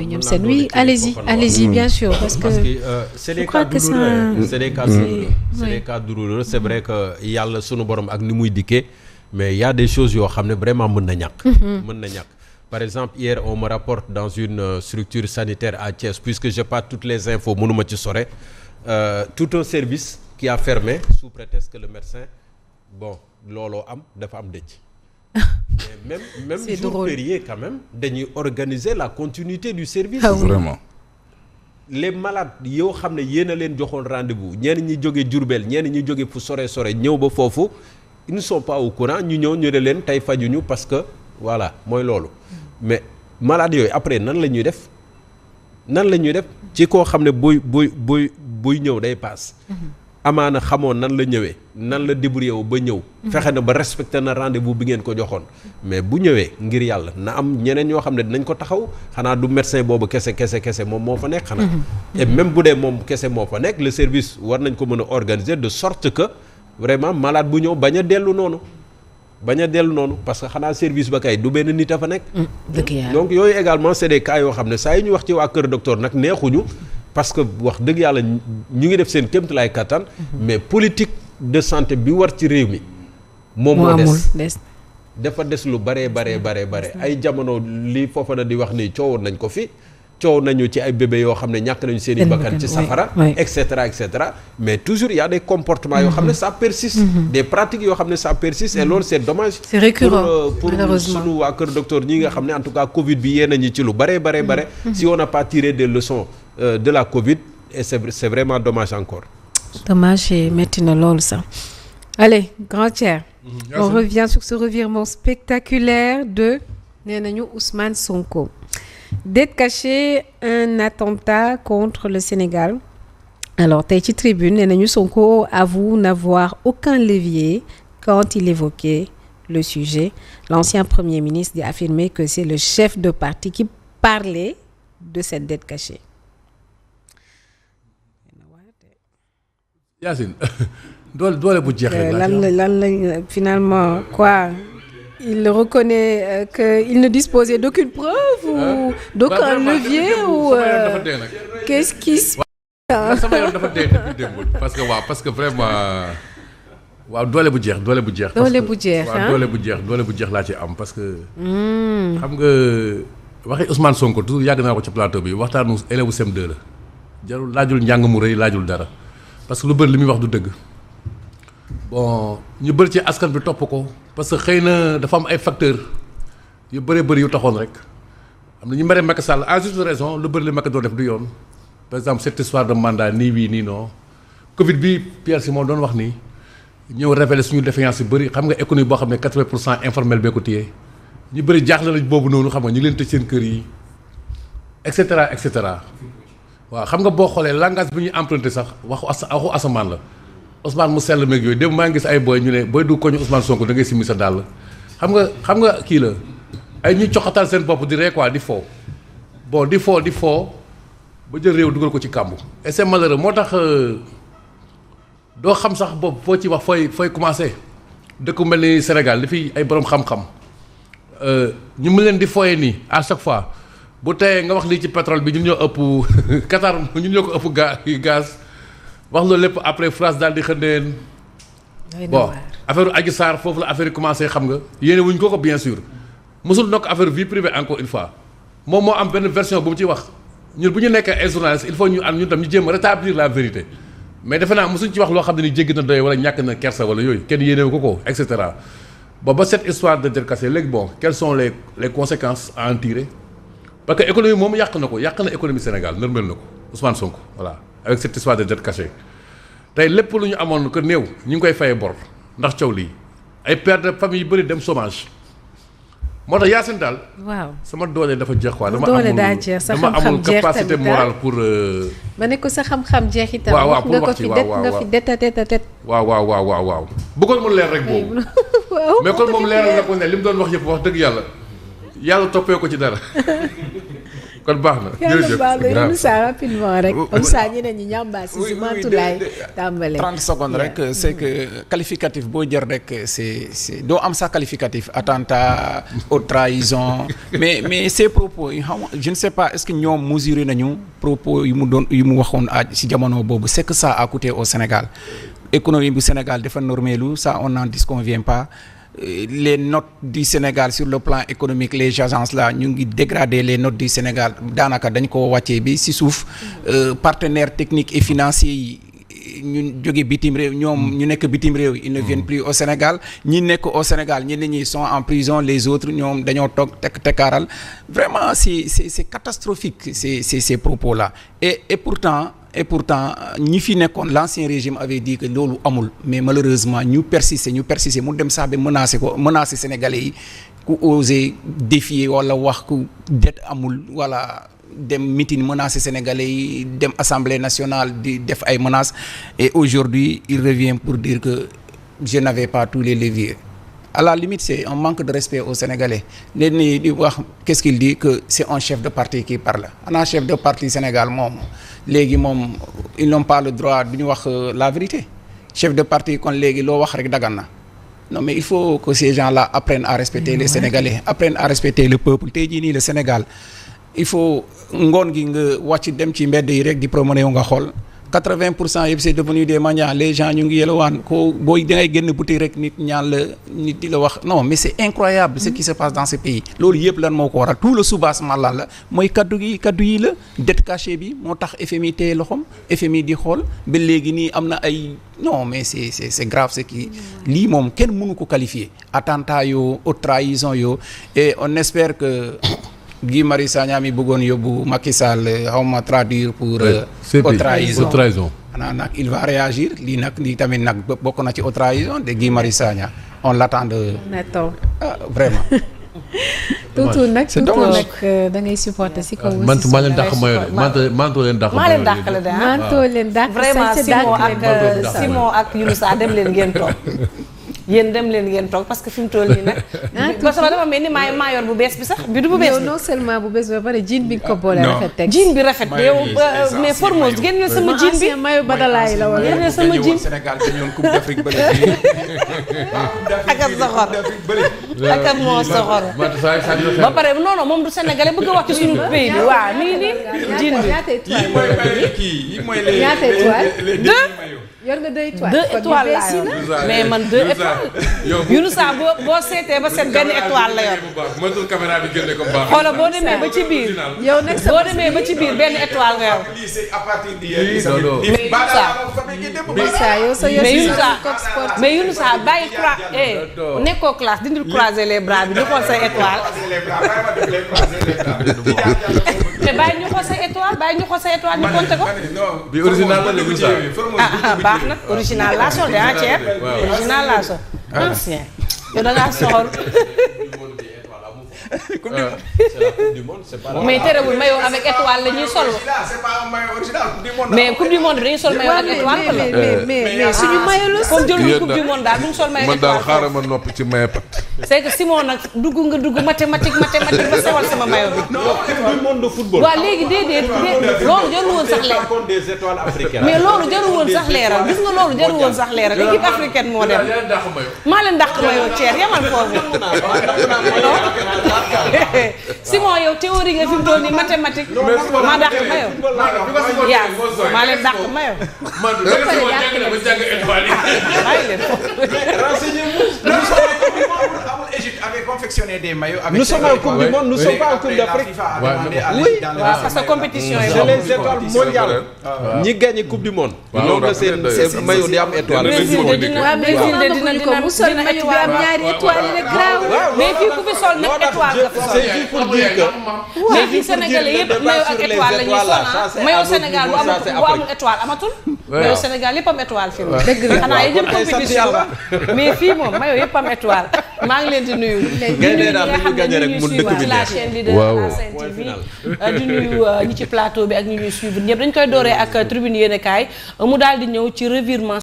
bi ñoom seen. Oui, allez-y bien sûr parce que c'est des cas douloureux. C'est des cas douloureux. C'est vrai que yàlla sunu borom ak ni muy dikkee mais il y a des choses yoo xam ne vraiment mën na ñàkk. mën na ñàkk. Par exemple, hier, on me rapporte dans une structure sanitaire à Thiès, puisque j'ai pas toutes les infos, mënuma ci sore, tout un service qui a fermé sous prétexte que le médecin, bon, looloo am dafa am dëj. Mais même jour férié quand même, dañuy organiser la continuité du service. Ah oui. Vraiment. Les malades yoo xam ne yéen a leen joxoon rendez-vous ñenn ñi jóge Diourbel ñenn ñi jóge fu sore ñëw ba foofu, ils ne sont pas au courant ñu ñëw ñu ne leen tey fajuñu parce que voilà mooy loolu. Mais malade yooyu après nan la ñuy def ci koo xam ne buy ñëw day paas. amaana xamoon nan la ñëwee nan la débrouillé wu ba ñëw. fexe na ba respecté na rendez-vous bi ngeen ko joxoon. mais bu ñëwee ngir yàlla na am ñeneen ñoo xam ne dinañ ko taxaw xanaa du médecin boobu kese moom moo fa nekk xanaa. et même bu dee moom kese moo fa nekk le service war nañ ko mën a organiser de sorte que vraiment malade bu ñëw bañ a dellu noonu parce que xanaa service ba kay du benn nit a fa nekk. donc yooyu également c'est des cas yoo xam ne saa yi ñu wax ci waa Kër Docteur nag neexuñu parce que wax dëgg yàlla ñu ngi def seen kéemtulaay kattan. mais politique de santé bi war ci réew mi. moom moo des dafa des lu bare. ay jamono li foofa na di wax ni coowoon nañ ko fi. coow nañu ci ay bébé yoo xam ne ñàkk nañu seen i bakkan ci safara et cetera mais toujours il y a des comportements yoo xam ne ça persiste des pratiques yoo xam ne ça persiste et loolu c'est dommage c'est récurrent pour sunu waa Kër Docteur ñi nga xam ne en tout cas Covid bi yee nañu ci lu bare si on n'a pas tiré des leçons de la Covid et c'est vraiment dommage encore dommage et metti na loolu sax allez grand Thier on revient sur ce revirement spectaculaire de nee nañu Ousmane Sonko. D'être caché un attentat contre le Sénégal. Alors tey ci tribune nee nañu Sonko avoue n'avoir aucun levier quand il évoquait le sujet. L'ancien Premier ministre a affirmé que c'est le chef de parti qui parlait de cette dette cachée. Yacine doole bu jeex rek lan finalement quoi. Il reconnaît qu'il ne disposait d'aucune preuve ou d'aucun levier ou qu'est-ce qui se passe. sama yoon dafa dee depuis démb parce que vraiment waaw doole bu jeex. doole bu jeex laa ci am parce que. xam nga waxi Ousmane Sonko toujours yàgg naa ko ci plateau bi waxtaanu élève CM2 la jarul laajul njàng mu rëy laajul dara parce que lu bëri li muy wax du dëgg. bon ñu bëri ci askan bi topp ko parce que xëy na dafa am ay facteurs yu bëri yu taxoon rek am na ñu mere Macky Sall à juste raison lu bëri li Macky doon def du yoon par exemple cette histoire de mandat nii oui nii non Covid bi Pierre Simon doon wax nii ñëw révéler suñu défiance yu bëri xam nga économie boo xam ne 80% informel bee ko téye ñu bëri jaaxle lañ boobu noonu xam nga ñu ngi leen tëj seen kër yi et cetera waaw xam nga boo xoolee langage bi ñuy emprunté sax waxu asamaan la. Ousmane mu sell meeg yooyu dem maa ngi gis ay booy ñu ne booy du ko ñu Ousmane Sonko da ngay simmi sa dàll xam nga kii la ay ñuy coxatal seen bopp di ree quoi di foo ba jël réew dugal ko ci kàmbu et c'est malheureux moo tax doo xam sax boobu foo ci wax fooy commencer dëkku mel ni Sénégal li fi ay borom xam-xam ñu mu leen di fooyee nii à chaque fois bu teyee nga wax lii ci pétrole bi ñun ñoo ëpp Qatar ñun ñoo ko ëpp gaz wax loolu lépp après France daal di xëndeen bon affaire Adji Sarr foofu la affaire yi commencé xam nga yéene wuñ ko bien sûr mosul nokk affaire vie privée encore une fois moom moo am benn version bu mu ci wax ñun bu ñu nekkee ay journalistes il faut ñu am ñun tam ñu jéem a rétablir la vérité mais defe naa mosuñ ci wax loo xam ne ni jéggi na doy wala ñàkk na kersa wala yooyu kenn yéenewu ko et cetera ba cette histoire de dette cassée léegi bon quelles sont les conséquences à en tirer parce que économie moom yàq na économie Sénégal nërmel na ko Ousmane Sonko voilà avec cette histoire de dette cachée tey lépp lu ñu amoon que néew ñu ngi koy fayee bor ndax coow lii ay pères de famille yu bëri dem chômage moo tax Yacine daal. waaw sama doole dafa jeex quoi. dama amul capacité morale pour. ba ne ko sa xam-xam jeex itam. waaw pour wax ci nga fi det a tet. waaw bëggoon mu leer rek boobu. waaw mais kon moom leeral na ko ne li mu doon wax yëpp wax dëgg yàlla toppee ko ci dara. kon baax na jërëjëf yàlla ça rapidement rek. comme ça ñeneen ñi ñambaas si Mantoulaye tàmbale. 30 secondes rek c'est que qualificatif boo jël rek c'est doo am sa qualificatif attentat haute trahison mais ces propos yi xam je ne sais pas est-ce que ñoom mesuré nañu propos yu mu waxoon ci jamono boobu c'est que ça a coûté au Sénégal économie bu Sénégal dafa normelu ça on n'en disconvient pas. Les notes du Sénégal sur le plan économique les agences là ñu ngi dégrader les notes du Sénégal daanaka dañ ko wàccee bi ci suuf partenaires techniques et financiers yi ñu jóge bitim réew ñoom ñu nekk bitim réew ils ne viennent plus au Sénégal ñi nekk au Sénégal ñenn ñi sont en prison les autres ñoom dañoo toog tekkaaral vraiment c'est catastrophique ces propos là et pourtant ñi fi nekkoon l'ancien régime avait dit que loolu amul mais malheureusement ñu persister mu dem sax ba menacer sénégalais yi ku oser défier wala wax ku det amul wala dem meeting menacer sénégalais yi dem assemblée nationale di def ay menaces et aujourd'hui il revient pour dire que je n'avais pas tous les leviers. À la limite c'est un manque de respect aux Sénégalais leen ni di wax qu'est-ce qu'il dit que c'est un chef de parti qui parle ana chef de parti Sénégal moom léegi moom ils n'ont pas le droit du ñu wax la vérité chef de parti kon léegi loo wax rek dagan na non mais il faut que ces gens-là apprennent à respecter les Sénégalais apprennent à respecter le peuple tey jii nii le Sénégal il faut ngoon gi nga wàcc dem ci mbedd yi rek di promener wu nga xool 80% yëpp c'est devenu des mendiants les gens ñu ngi yelwaan ko booy dangay génn boutique rek nit ñaan la nit di la wax non mais c'est incroyable ce qui se passe dans ce pays loolu yëpp lan moo ko waral tout le soubassement lan la mooy kaddu yi la dette cachée bi moo tax FMI téye loxoom FMI di xool ba léegi nii am na ay non mais c'est grave ce qui lii moom kenn mënu ko qualifier attentat yoo haute trahison yoo et on espère que Guy Marius Sagna mi bëggoon yóbbu Macky Sall xawma traduire pour haute trahison xanaa nag il va réagir lii tamit nag bokk na ci haute trahison de Guy Marius Sagna on l'attend de vraiment tuuti nag da ngay supporter si kaw maa leen dàq mayo de manto leen dàq vraiment Simon ak Younoussa dem leen ngeen toog yéen dem leen ngeen toog parce que fi mu toll nii nag. parce que dafa mel ni maa yor bu bees bi sax bi du bu bees bi. non seulement bu bees bi ba pare jean bi nga ko boole rafet teg. jean bi rafet yow mais Formose génneel sama jean bi. mayo badalaay la woon génneel sama jean. Sénégal dañoon coupe d'Afrique bële bi. akam soxor akam moo soxor. ba pare non moom du sénégalais bëgg a wax ci suñu pays bi waaw mi ngi nii jean bi. ñaata étoile yor nga 2 étoiles. 2 étoiles laa yor mais man 2 étoiles. Younoussa boo seetee ba seet benn étoile la yor. moytul caméra bi génne ko baax. xoolal boo demee ba ci biir. yow nag boo demee ba ci biir benn étoile nga yor. mais Younoussa bàyyi nekkoo classe dindil croiser les bras bi ñu xool say étoile. mais bàyyi ñu xool say étoile ñu compter ko. bi original la Younoussa. baax na original laa sol de entière original laa sol ancien yow da ngaa soxor mais terewul maillot avec étoile la ñuy sol mais coupe du monde bi dañuy sol maillot ak étoile la mais suñu maillot la comme jëluñu coupe du monde daal duñu sol maillot man daal xaaral ma noppi ci maillot pat c'est que Simon nag dugg mathématique ba sewal sama maillot bi du monde de football. waaw léegi déedéet loolu jarul woon sax leer des étoiles africaines. mais loolu jarul woon sax leeral gis nga loolu jarul woon sax leeral équipe africaine moo dem maa leen dàq maillot Thier yamal foofu Simon yow théorie nga fi mu toll nii mathématique maa dàq mayo yaa maa leen dàq mayo Nous sommes en coupe du monde, nous sommes pas en coupe d'Afrique. Oui, parce que compétition yi c'est les étoiles mondiales. ñi gagné coupe du monde. loolu la seen maillot di am étoile. Brésil de dina étoile am ñaari étoile rek graaw. mais fii ku fi sol nag étoile nga fi sol. C'est juste pour dire que. mais fii Sénégalais yëpp maillot ak étoile la ñuy sol maillot Sénégal bu amul étoile amatul. maillot Sénégal yëpp am étoile fii moom. dëgg la xanaa yi jëm compétition mais fii moom maillot yëpp am étoile maa ngi leen di nuyu. di nuyu la chaîne leader la Sen TV di nuyu ñi ci plateau bi ak ñi ñuy suivre ñëpp dañ koy dooree ak tribune yéenekaay mu daal di ñëw ci revirement